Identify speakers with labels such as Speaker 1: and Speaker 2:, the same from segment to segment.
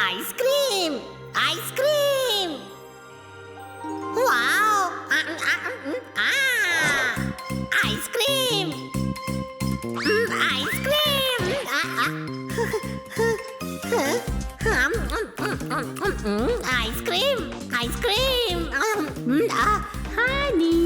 Speaker 1: Ice cream ice cream wow ice cream ice cream ice cream ice cream honey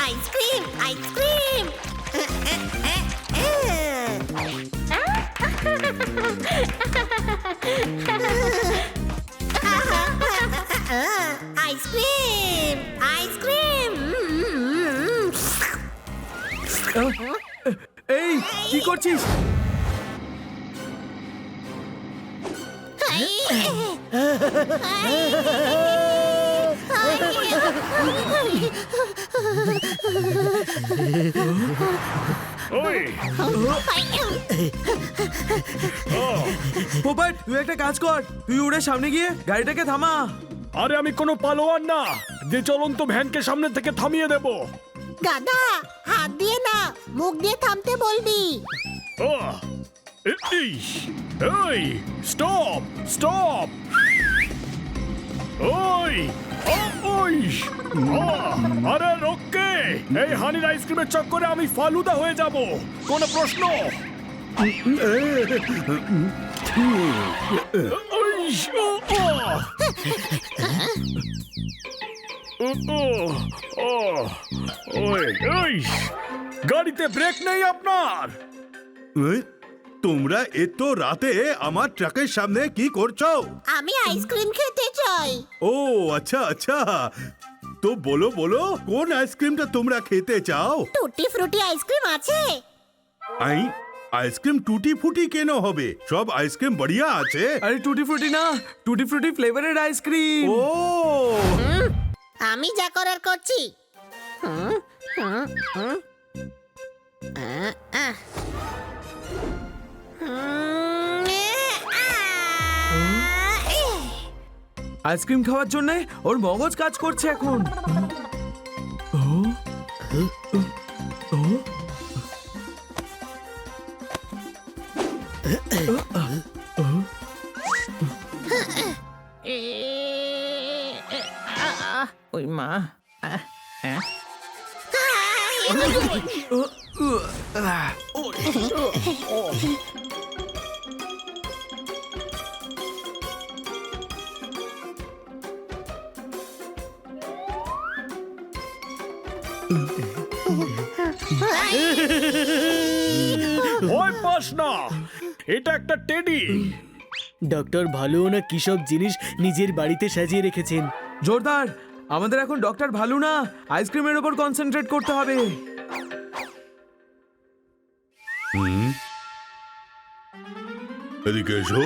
Speaker 1: ice cream ice cream ice cream ice cream
Speaker 2: এই কি করছিস? পোপট, তুই একটা কাজ কর, তুই উড়ে সামনে গিয়ে গাড়িটাকে থামা।
Speaker 3: আরে আমি কোনো পালোয়ান না যে চলন্ত ভ্যানকে সামনে থেকে থামিয়ে দেব।
Speaker 1: দাদা হাত দিয়ে না, মুখ দিয়ে থামতে বলবি।
Speaker 3: এই স্টপ স্টপ। ওই ওই আরে রোকে, এই হানির আইসক্রিমের চক্করে আমি ফালুদা হয়ে যাব, কোনো প্রশ্ন? গাড়িতে ব্রেক নেই আপনার?
Speaker 4: তোমরা এত রাতে আমার ট্রাকের সামনে কি করছো?
Speaker 1: আমি আইসক্রিম খেতে চাই।
Speaker 4: ও আচ্ছা আচ্ছা, তো বলো বলো কোন আইসক্রিমটা তোমরা খেতে চাও?
Speaker 1: টুটি ফ্রুটি আইসক্রিম আছে?
Speaker 4: আইসক্রিম টুটি ফুটি কেন হবে? সব আইসক্রিম বড়িয়া আছে।
Speaker 2: আরে টুটি ফ্রুটি না, টুটি ফ্রুটি ফ্লেভারের আইসক্রিম।
Speaker 4: ও
Speaker 1: আমি যা করার করছি।
Speaker 2: আইসক্রিম খাওয়ার জন্য ওর মগজ কাজ করছে এখন।
Speaker 5: ওই মা,
Speaker 3: ওই পাস না, এটা একটা টেডি।
Speaker 6: ডক্টর ভালো না কি সব জিনিস নিজের বাড়িতে সাজিয়ে রেখেছেন।
Speaker 2: জোরদার, আমাদের এখন ডক্টর ভালু না, আইসক্রিমের উপর কনসেন্ট্রেট করতে হবে।
Speaker 4: এদিকে এসো।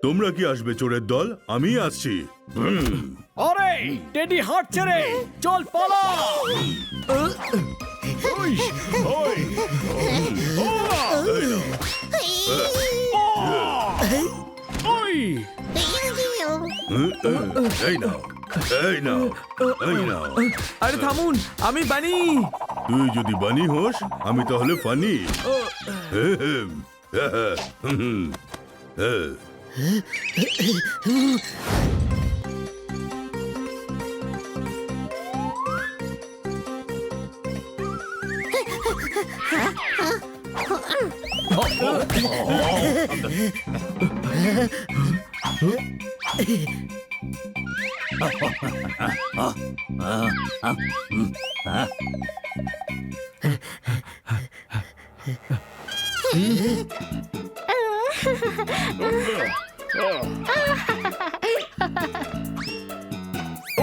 Speaker 4: তোমরা কি আসবে চোরের দল? আমি আসছি।
Speaker 3: আরে টেডি হাঁটছে রে, চল পালা। ওই ওই ওই
Speaker 4: এই নাও এই নাও এই নাও।
Speaker 2: আরে থামুন, আমি বানি।
Speaker 4: তুই যদি বানি হোস, আমি তাহলে ফানি।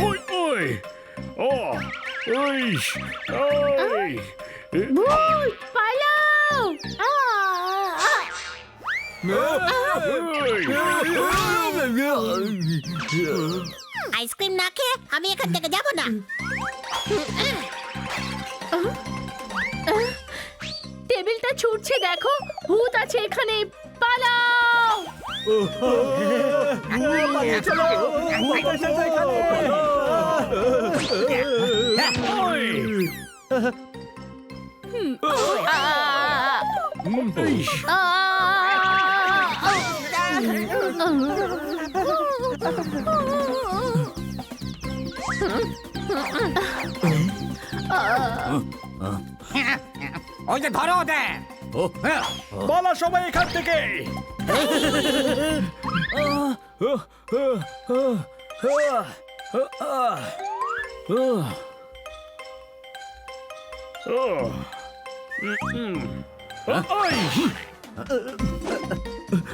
Speaker 3: ওই ওই ও ওই ওই
Speaker 1: ভূত পালাও! আইসক্রিম না খেয়ে আমি এখান থেকে যাব না।
Speaker 5: দেখো ভূত আছে এখানে, পালাও।
Speaker 7: ওই যে ধরো ওদের।
Speaker 3: বলা সবাই এখান থেকে।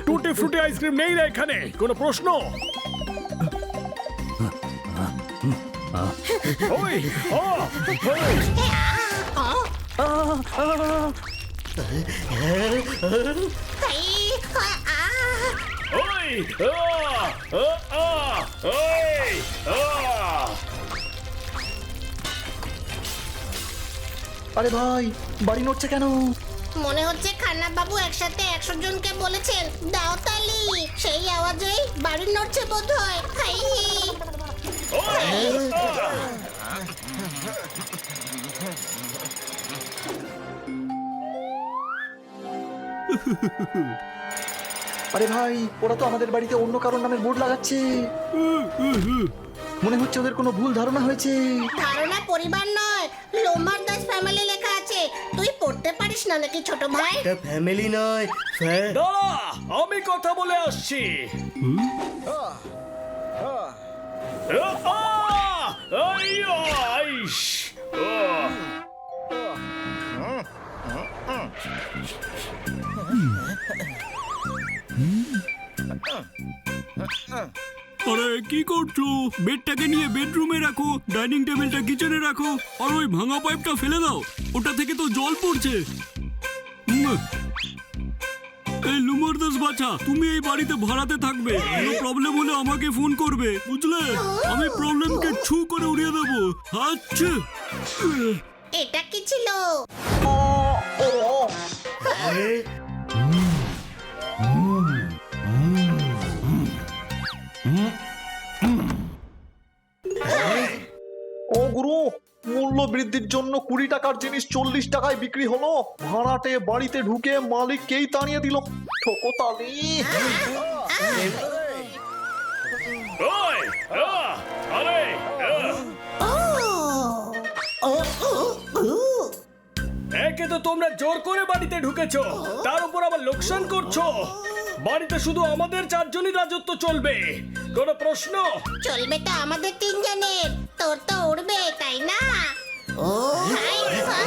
Speaker 3: টুটি ফ্রুটি আইসক্রিম নেই রে এখানে, কোনো প্রশ্ন? ওই
Speaker 8: আরে ভাই, বাড়ি নড়ছে কেন?
Speaker 1: মনে হচ্ছে খান্না বাবু একসাথে 100 জনকে বলেছেন দাও তালি, সেই আওয়াজেই বাড়ি নড়ছে বোধহয়। হাই
Speaker 8: আরে ভাই, ওরা তো আমাদের বাড়িতে অন্য কারোর নামের বোর্ড লাগাচ্ছে। মনে হচ্ছে ওদের কোনো ভুল ধারণা হয়েছে।
Speaker 1: ধারণা পরিবার নয়, লোমার দাস ফ্যামিলি লেখা আছে। তুই পড়তে পারিস না নাকি ছোট ভাই?
Speaker 6: এটা ফ্যামিলি নয়,
Speaker 3: দাঁড়া, আমি কথা বলে আসছি।
Speaker 9: আরে কি করছো? বেডটাকে নিয়ে বেডরুমে রাখো, ডাইনিং টেবিলটা কিচেনে রাখো, আর ওই ভাঙা পাইপটা ফেলে দাও, ওটা থেকে তো জল পড়ছে। এই লুমার দাস বাছা, তুমি এই বাড়িতে ভাড়াতে থাকবে। কোনো প্রবলেম হলে আমাকে ফোন করবে, বুঝলে? আমি প্রবলেমকে ছু করে উড়িয়ে দেবো। আচ্ছা,
Speaker 1: এটা কি ছিল?
Speaker 8: ও গুরু, মূল্য বৃদ্ধির জন্য 20 টাকার জিনিস 40 টাকায় বিক্রি হলো। ভাড়াটে বাড়িতে ঢুকে মালিককেই তাড়িয়ে দিল। ঠোকো তালি।
Speaker 3: একে তো তোমরা জোর করে বাড়িতে ঢুকেছো, তার উপর আবার লোকসান করছো। বাড়িতে শুধু আমাদের 4 জনই রাজত্ব চলবে, কোনো প্রশ্ন?
Speaker 1: চলবে তো আমাদের 3 জনের, তোর তো উড়বে তাই না? ও হাই হাই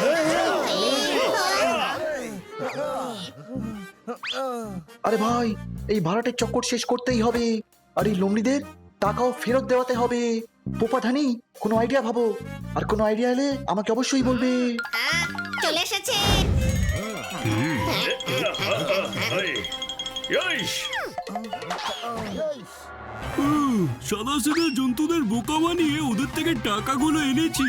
Speaker 8: আরে ভাই, এই ভাড়াটের চক্কর শেষ করতেই হবে। আর এই লোমড়িদের টাকাও ফেরত দেওয়াতে হবে। পোপাঠানি, কোনো আইডিয়া ভাবো। আর কোনো আইডিয়া এলে আমাকে অবশ্যই বলবে।
Speaker 1: চলে এসেছে।
Speaker 9: সাদা সিধে জন্তুদের বোকা বানিয়ে ওদের থেকে টাকাগুলো এনেছি।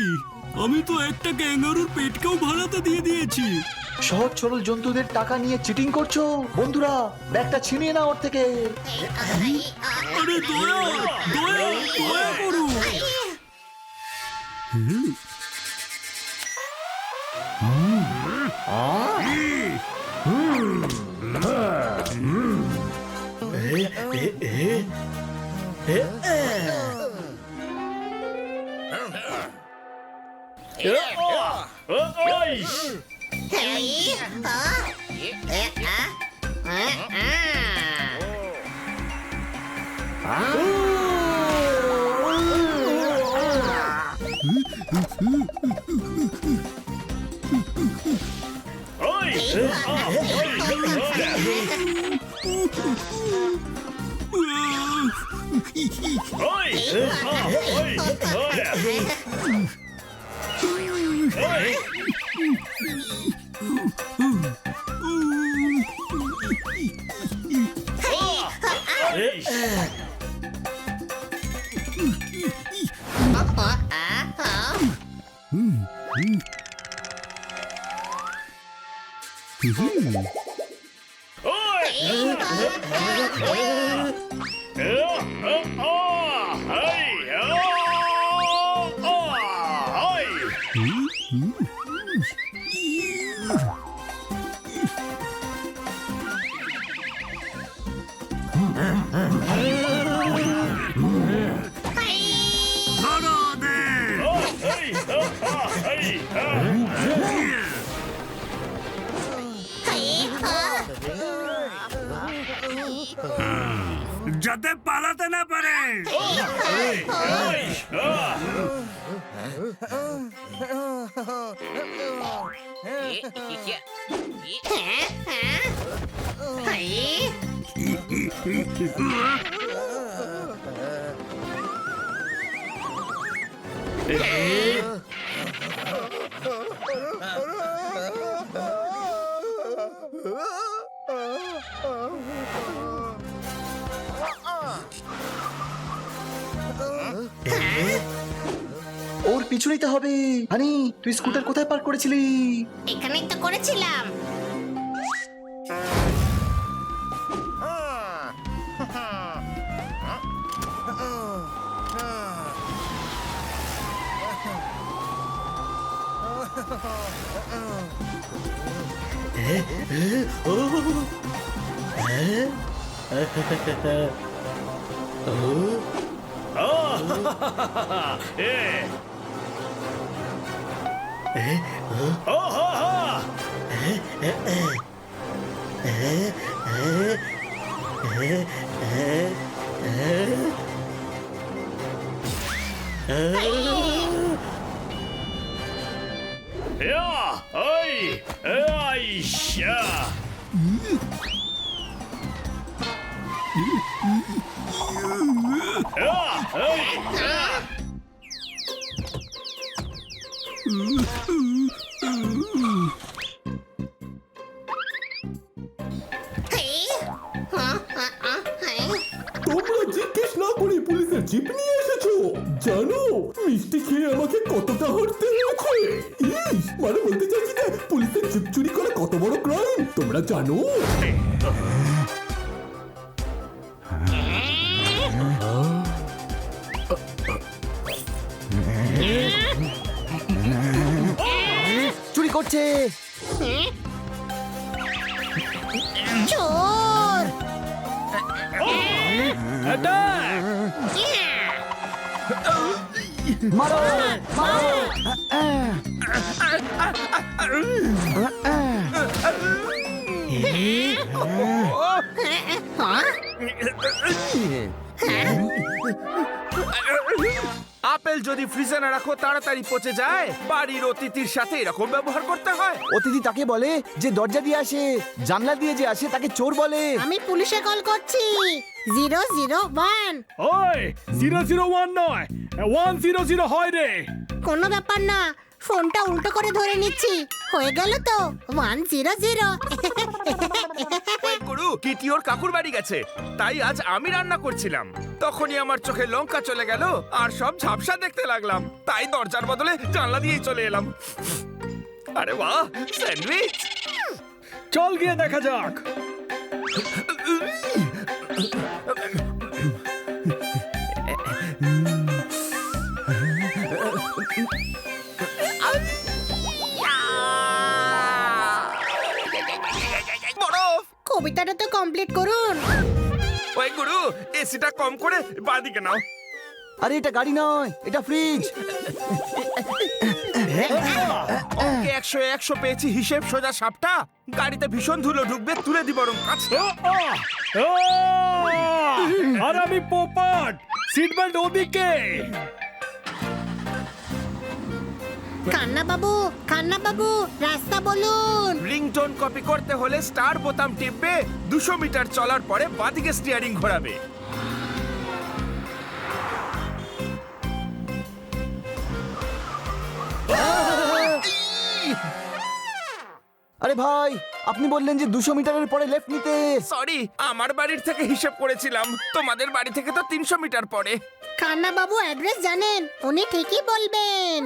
Speaker 9: আমি তো একটা ক্যাঙ্গারুর পেটকেও ভাড়াতে দিয়ে দিয়েছি।
Speaker 8: সহজ সরল জন্তুদের টাকা নিয়ে চিটিং করছো। বন্ধুরা, ব্যাগটা ছিনিয়ে না ওর থেকে।
Speaker 9: আরে দয়া দয়া দয়া করো। ধরো ওদের যাতে পালাতে না পারে।
Speaker 8: ওর পিছু নিতে হবে। হানি, তুই স্কুটার কোথায় পার্ক করেছিলি?
Speaker 1: এখানেই তো করেছিলাম।
Speaker 3: তোমরা জিজ্ঞেস না করে পুলিশের জিপ নিয়ে এসেছো। জানো মিষ্টি খেয়ে আমাকে কতটা হারতে হয়েছে। মানে বলতে চাইছি যে পুলিশের জিপ চুরি করা কত বড় ক্রাইম তোমরা জানো।
Speaker 8: চুরি করছে।
Speaker 1: চোর!
Speaker 8: মারো মারো।
Speaker 2: আপেল যদি ফ্রিজে না রাখো তাড়াতাড়ি পচে যায়। বাড়ির অতিথির সাথে এরকম ব্যবহার করতে হয়?
Speaker 8: অতিথি তাকে বলে যে দরজা দিয়ে আসে, জানলা দিয়ে যে আসে তাকে চোর বলে।
Speaker 1: আমি পুলিশে কল করছি। 001।
Speaker 3: ওই 001 নয়, 100 হয় রে।
Speaker 1: কোনো ব্যাপার না, ফোনটা উল্টো করে ধরে নিচ্ছি। হয়ে গেল তো 100।
Speaker 2: গুরু, কিটি ওর কাকুর বাড়ি গেছে, তাই আজ আমি রান্না করছিলাম। তখনই আমার চোখে লঙ্কা চলে গেল আর সব ঝাপসা দেখতে লাগলাম। তাই দরজার বদলে জানলা দিয়েই চলে এলাম। আরে বাহ, স্যান্ডউইচ!
Speaker 3: চল গিয়ে দেখা যাক।
Speaker 2: বরফ!
Speaker 1: কবিতাটা তো কমপ্লিট করুন।
Speaker 2: ওই গুরু, এসিটা কম করে বাঁদিকে নাও।
Speaker 8: আরে এটা গাড়ি নয়, এটা ফ্রিজ।
Speaker 2: অঙ্কে 100 পেয়েছি, হিসেব সোজা সাপটা। গাড়িতে ভীষণ ধুলো ঢুকবে, তুলে দি বরং কাজটা।
Speaker 3: আর আমি পোপট, সিট বেল্ট ওদিকে।
Speaker 1: কান্না বাবু রাস্তা বলুন।
Speaker 2: রিংটোন কপি করতে হলে স্টার বোতাম টিপবে, 200 মিটার চলার পরে বাঁদিকে স্টিয়ারিং ঘোরাবে।
Speaker 8: আরে ভাই, আপনি বললেন যে 200 মিটারের পরে লেফট নিতে।
Speaker 2: সরি, আমার বাড়ির থেকে হিসেব করেছিলাম, তোমাদের বাড়ি থেকে তো 300 মিটার পরে।
Speaker 1: কান্না বাবু অ্যাড্রেস জানেন, উনি ঠিকই বলবেন।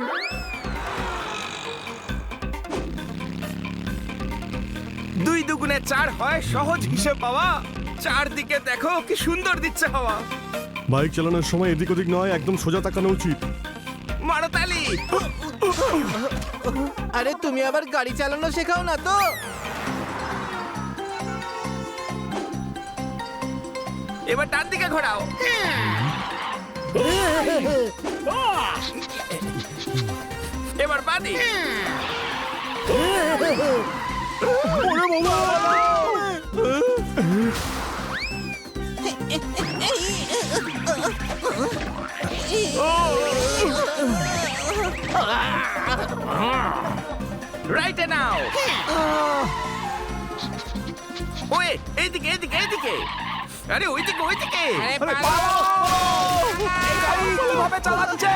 Speaker 2: দুই দুগুণে 4 হয় সহজ হিসেব বাবা। চারদিকে দেখো কি সুন্দর দিচ্ছে হাওয়া।
Speaker 9: বাইক চালানোর সময় এদিক ওদিক নয়, একদম সোজা তাকানো উচিত।
Speaker 2: মারো তালি।
Speaker 6: আরে তুমি আবার গাড়ি চালানো শেখাও না তো?
Speaker 2: এবার ডান দিকে ঘোরাও। এবার বাদি। রাইটে নাও। ওই এইদিকে এইদিকে এইদিকে। আরে ওইদিকে ওইদিকে। কিভাবে চালাচ্ছে?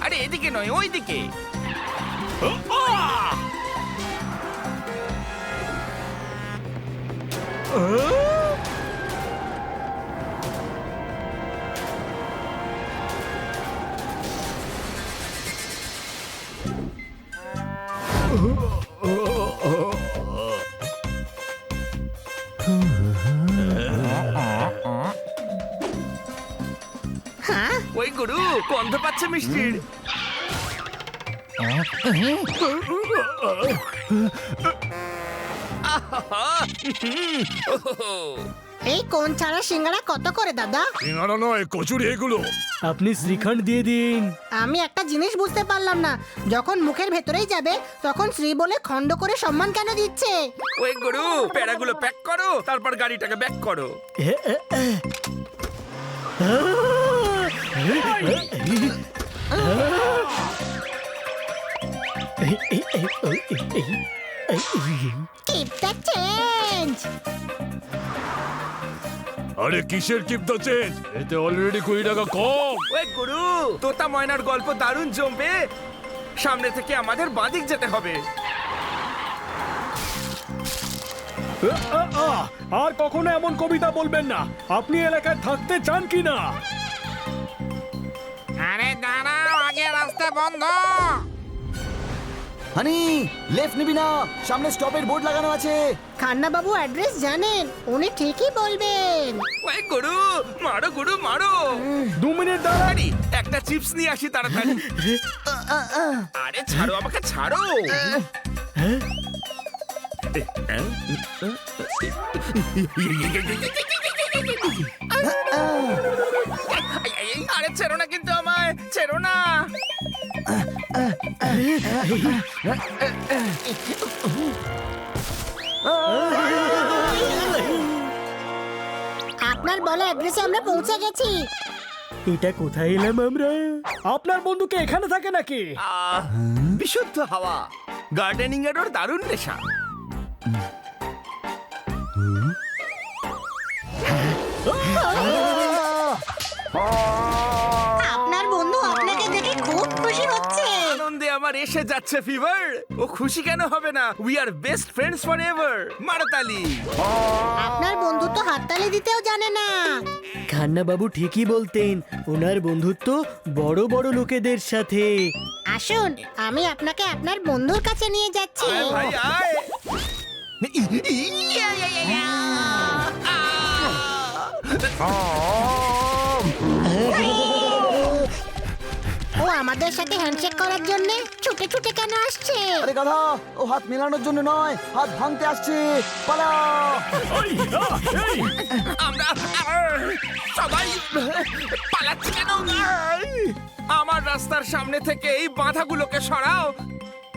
Speaker 2: আরে এদিকে নয় ওইদিকে। ওই গরু গন্ধ পাচ্ছে মিষ্টির।
Speaker 1: এই কোন ছাড়া সিঙ্গারা কত করে দাদা?
Speaker 9: সিঙ্গারা নয়, কচুরি এগুলো।
Speaker 6: আপনি শ্রীখণ্ড দিয়ে দিন।
Speaker 1: আমি একটা জিনিস বুঝতে পারলাম না, যখন মুখের ভেতরেই যাবে তখন শ্রী বলে খণ্ড করে সম্মান কেন দিচ্ছে?
Speaker 2: ওই গরু প্যাড়াগুলো প্যাক করো, তারপর গাড়িটাকে ব্যাক করো।
Speaker 1: Keep the change!
Speaker 9: আরে কিসের কিপ দ্য চেঞ্জ? এতে অলরেডি 20 টাকা কম।
Speaker 2: ওই গরু তোতা ময়নার গল্প দারুণ জমবে। সামনে থেকে আমাদের বাঁদিক যেতে হবে।
Speaker 9: আর কখনো এমন কবিতা বলবেন না। আপনি এলাকায় থাকতে চান কি না?
Speaker 7: আরে দাঁড়াও, আগে রাস্তা বন্ধ।
Speaker 8: হানি, লেফট নিবি না, সামনে স্টপের বোর্ড লাগানো আছে।
Speaker 1: খান্না বাবু অ্যাড্রেস জানেন, উনি ঠিকই বলবেন।
Speaker 2: ওই গরু মারো গরু মারো।
Speaker 9: 2 মিনিট দাঁড়া।
Speaker 2: তাড়াতাড়ি একটা চিপস নিয়ে আসি তাড়াতাড়ি। আরে ছাড়ো আমাকে ছাড়ো। আরে ছেড়ো না কিন্তু আমায়, ছেড়ো না।
Speaker 1: আপনার বলা অ্যাড্রেসে আমরা পৌঁছে গেছি।
Speaker 6: এটা কোথায় এলাম আমরা?
Speaker 9: আপনার বন্ধুকে এখানে থাকে নাকি?
Speaker 2: বিশুদ্ধ হাওয়া, গার্ডেনিং এর ওর দারুণ নেশা।
Speaker 1: আপনার বন্ধু আপনাকে দেখে খুব খুশি হচ্ছে।
Speaker 2: আনন্দে আমার এসে যাচ্ছে ফিভার। ও খুশি কেন হবে না? We are best friends forever. মারতালি।
Speaker 1: আপনার বন্ধু তো হাততালি দিতেও জানে না।
Speaker 6: খান্না বাবু ঠিকই বলতেন, ওনার বন্ধুত্ব বড় বড় লোকেদের সাথে।
Speaker 1: আসুন, আমি আপনাকে আপনার বন্ধুর কাছে নিয়ে যাচ্ছি।
Speaker 2: আয় ভাই আয়।
Speaker 1: ও আমাদের সাথে হ্যান্ডশেক করার জন্য ছুটে ছুটে কেন আসছে?
Speaker 8: আরে গাধা, ও হাত মেলানোর জন্য নয়, হাত ভাঙতে আসছে। পালা!
Speaker 2: আমরা সবাই পালাচ্ছি কেন? আমার রাস্তার সামনে থেকে এই বাধাগুলোকে সরাও।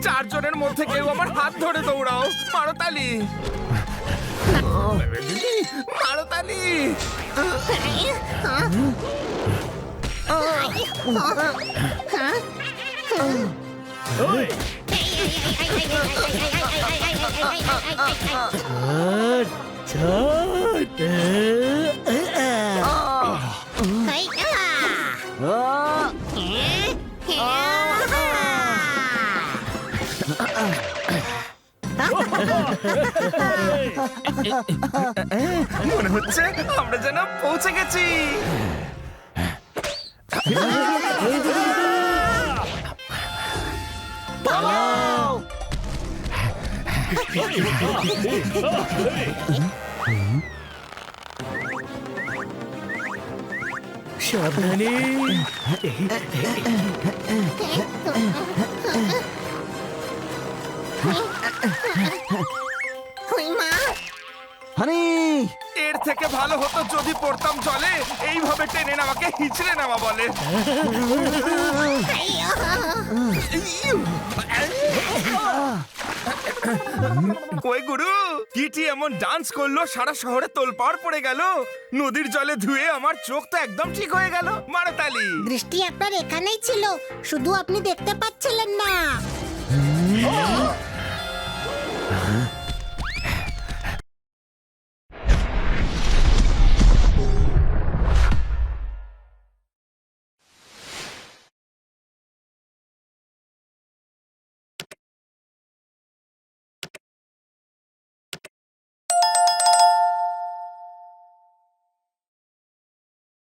Speaker 2: 4 জনের মধ্যে কেউ আমার হাত ধরে দৌড়াও। মারতালি মারতালি।
Speaker 6: ছাড়,
Speaker 2: মনে হচ্ছে আমরা যেন পৌঁছে গেছি।
Speaker 6: সাবধানে।
Speaker 1: ওই মা,
Speaker 8: হানি
Speaker 2: এর থেকে ভালো হতো যদি পড়তাম জলে। এইভাবে টেনে নামাকে হিচড়ে নামা বলে। ওই গুরু, কিটি এমন ডান্স করলো সারা শহরে তোলপাড় পড়ে গেল। নদীর জলে ধুয়ে আমার চোখ তো একদম ঠিক হয়ে গেল। মারো তালি।
Speaker 1: দৃষ্টি আপনার এখানেই ছিল, শুধু আপনি দেখতে পাচ্ছিলেন না।